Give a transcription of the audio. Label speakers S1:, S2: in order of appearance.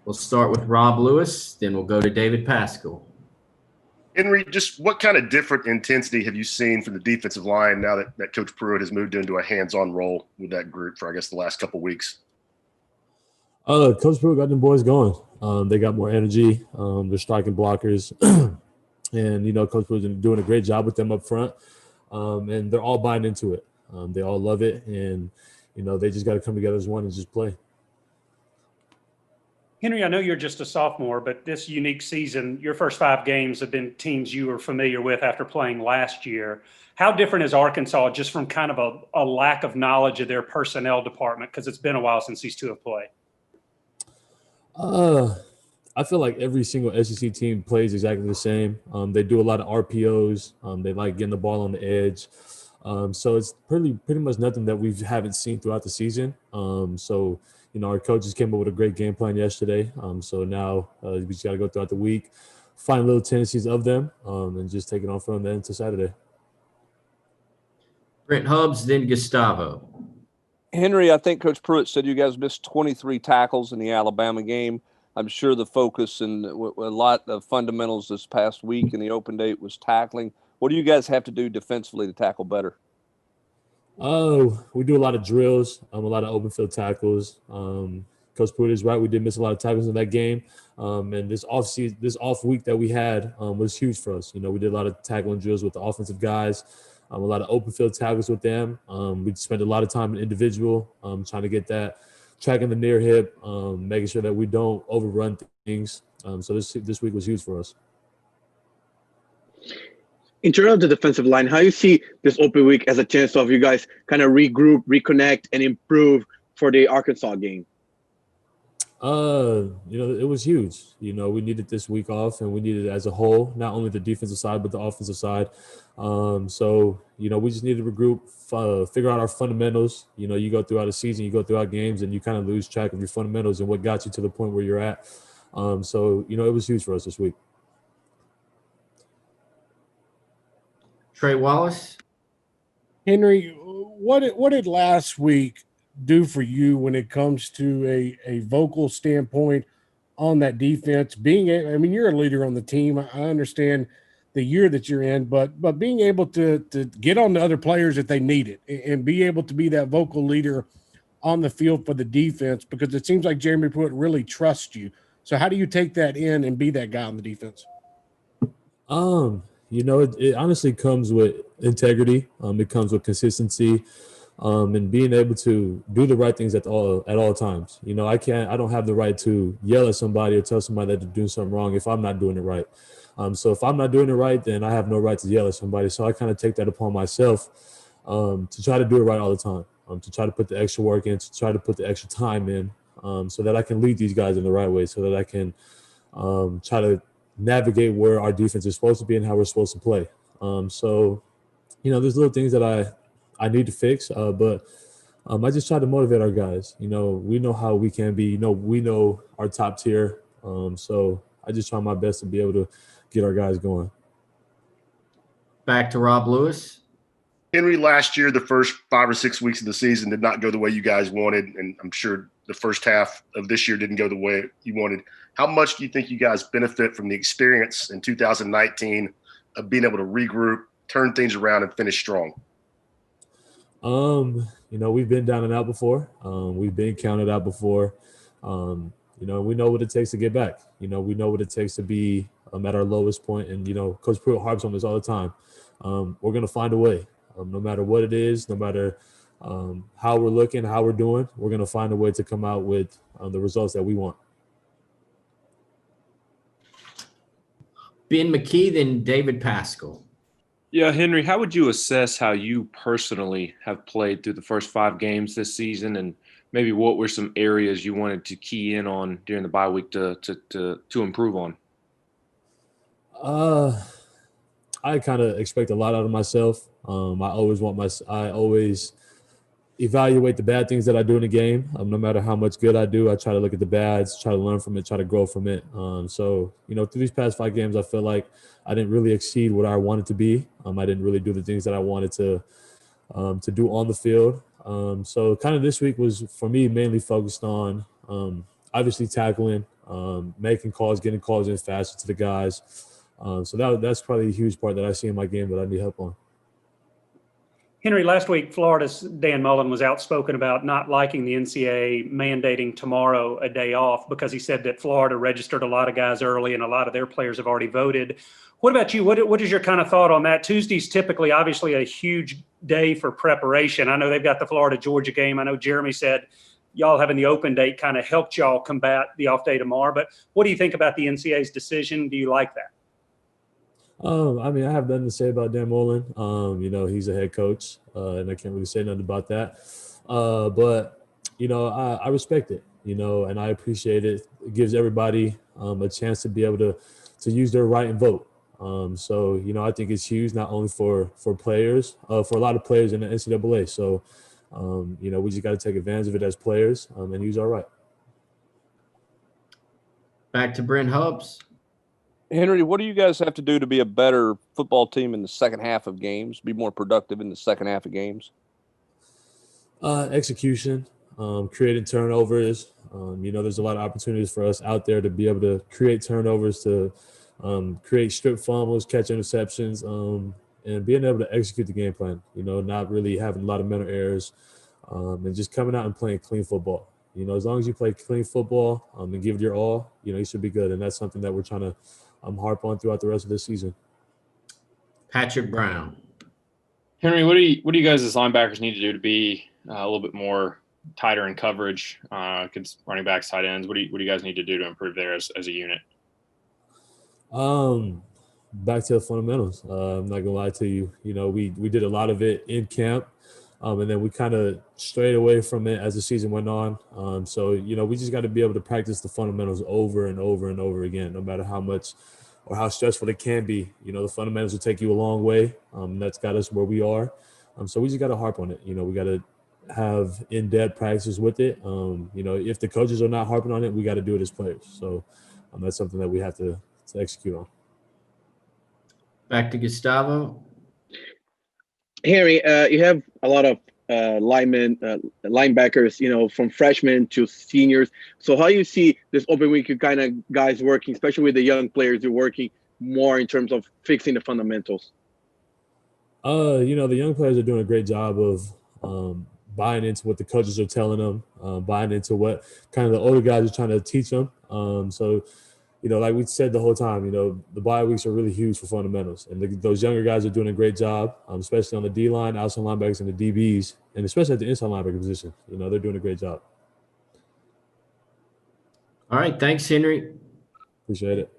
S1: We'll start with Rob Lewis, then we'll go to David Pascal.
S2: Henry, just what kind of different intensity have you seen from the defensive line now that Coach Pruitt has moved into a hands-on role with that group for, I guess, the last couple of weeks?
S3: Coach Pruitt got them boys going. They got more energy. They're striking blockers. And, Coach Pruitt's doing a great job with them up front. And they're all buying into it. They all love it. And, they just got to come together as one and just play.
S4: Henry, I know you're just a sophomore, but this unique season, your first 5 games have been teams you were familiar with after playing last year. How different is Arkansas just from kind of a lack of knowledge of their personnel department? Because it's been a while since these two have played.
S3: I feel like every single SEC team plays exactly the same. They do a lot of RPOs. They like getting the ball on the edge. So it's pretty much nothing that we haven't seen throughout the season. Our coaches came up with a great game plan yesterday. So now we just got to go throughout the week, find little tendencies of them, and just take it on from then to Saturday.
S1: Brent Hubbs, then Gustavo.
S5: Henry, I think Coach Pruitt said you guys missed 23 tackles in the Alabama game. I'm sure the focus and a lot of fundamentals this past week in the open date was tackling. What do you guys have to do defensively to tackle better?
S3: We do a lot of drills, a lot of open field tackles. Coach Pruitt is right. We did miss a lot of tackles in that game. And this off week that we had was huge for us. We did a lot of tackling drills with the offensive guys, a lot of open field tackles with them. We spent a lot of time in individual, trying to get that, tracking the near hip, making sure that we don't overrun things. So this week was huge for us.
S6: In terms of the defensive line, how you see this open week as a chance of you guys kind of regroup, reconnect, and improve for the Arkansas game?
S3: It was huge. We needed this week off, and we needed it as a whole, not only the defensive side, but the offensive side. We just need to regroup, figure out our fundamentals. You go throughout a season, you go throughout games, and you kind of lose track of your fundamentals and what got you to the point where you're at. It was huge for us this week.
S1: Trey Wallace.
S7: Henry, what did last week do for you when it comes to a vocal standpoint on that defense? You're a leader on the team. I understand the year that you're in, but being able to get on the other players if they need it and be able to be that vocal leader on the field for the defense, because it seems like Jeremy Pruitt really trusts you. So how do you take that in and be that guy on the defense?
S3: It honestly comes with integrity. It comes with consistency, and being able to do the right things at all times. I don't have the right to yell at somebody or tell somebody that they're doing something wrong if I'm not doing it right. So if I'm not doing it right, then I have no right to yell at somebody. So I kind of take that upon myself to try to do it right all the time, to try to put the extra work in, to try to put the extra time in, so that I can lead these guys in the right way, so that I can try to navigate where our defense is supposed to be and how we're supposed to play. There's little things that I need to fix, but I just try to motivate our guys. We know how we can be. We know our top tier. So I just try my best to be able to get our guys going.
S1: Back to Rob Lewis.
S2: Henry, last year, the first 5 or 6 weeks of the season did not go the way you guys wanted, and I'm sure the first half of this year didn't go the way you wanted. How much do you think you guys benefit from the experience in 2019 of being able to regroup, turn things around, and finish strong?
S3: We've been down and out before. We've been counted out before. We know what it takes to get back. We know what it takes to be at our lowest point. And, Coach Pruitt harps on this all the time. We're going to find a way. No matter what it is, no matter how we're looking, how we're doing, we're going to find a way to come out with the results that we want.
S1: Ben McKee, then David Pascal.
S8: Yeah, Henry, how would you assess how you personally have played through the first 5 games this season, and maybe what were some areas you wanted to key in on during the bye week to improve on?
S3: I kind of expect a lot out of myself. I always evaluate the bad things that I do in a game. No matter how much good I do, I try to look at the bads, try to learn from it, try to grow from it. Through these past 5 games, I feel like I didn't really exceed what I wanted to be. I didn't really do the things that I wanted to do on the field. So kind of this week was, for me, mainly focused on obviously tackling, making calls, getting calls in faster to the guys. So that's probably a huge part that I see in my game that I need help on.
S4: Henry, last week, Florida's Dan Mullen was outspoken about not liking the NCAA mandating tomorrow a day off because he said that Florida registered a lot of guys early and a lot of their players have already voted. What about you? What is your kind of thought on that? Tuesday's typically obviously a huge day for preparation. I know they've got the Florida-Georgia game. I know Jeremy said y'all having the open date kind of helped y'all combat the off day tomorrow. But what do you think about the NCAA's decision? Do you like that?
S3: I mean, I have nothing to say about Dan Mullen. He's a head coach, and I can't really say nothing about that. But I respect it, and I appreciate it. It gives everybody a chance to be able to use their right and vote. I think it's huge, not only for players, for a lot of players in the NCAA. So, we just got to take advantage of it as players and use our right.
S1: Back to Brent Hubbs.
S5: Henry, what do you guys have to do to be a better football team in the second half of games, be more productive in the second half of games?
S3: Execution, creating turnovers. There's a lot of opportunities for us out there to be able to create turnovers, to create strip fumbles, catch interceptions, and being able to execute the game plan, not really having a lot of mental errors, and just coming out and playing clean football. As long as you play clean football and give it your all, you should be good. And that's something that we're trying to harp on throughout the rest of this season.
S1: Patrick Brown.
S9: Henry, what do you guys as linebackers need to do to be a little bit more tighter in coverage, running backs, tight ends? What do you guys need to do to improve there as a unit?
S3: Back to the fundamentals. I'm not gonna lie to you. We did a lot of it in camp, and then we kind of strayed away from it as the season went on. We just got to be able to practice the fundamentals over and over and over again, no matter how much or how stressful it can be. The fundamentals will take you a long way. That's got us where we are. So we just got to harp on it. We got to have in-depth practices with it. If the coaches are not harping on it, we got to do it as players. So that's something that we have to execute on.
S1: Back to Gustavo.
S6: Harry, you have a lot of linebackers, from freshmen to seniors. So how you see this open week kind of guys working, especially with the young players, you're working more in terms of fixing the fundamentals?
S3: The young players are doing a great job of buying into what the coaches are telling them, buying into what kind of the older guys are trying to teach them. Like we said the whole time, the bye weeks are really huge for fundamentals. And those younger guys are doing a great job, especially on the D-line, outside linebackers, and the DBs, and especially at the inside linebacker position. They're doing a great job.
S1: All right. Thanks, Henry.
S3: Appreciate it.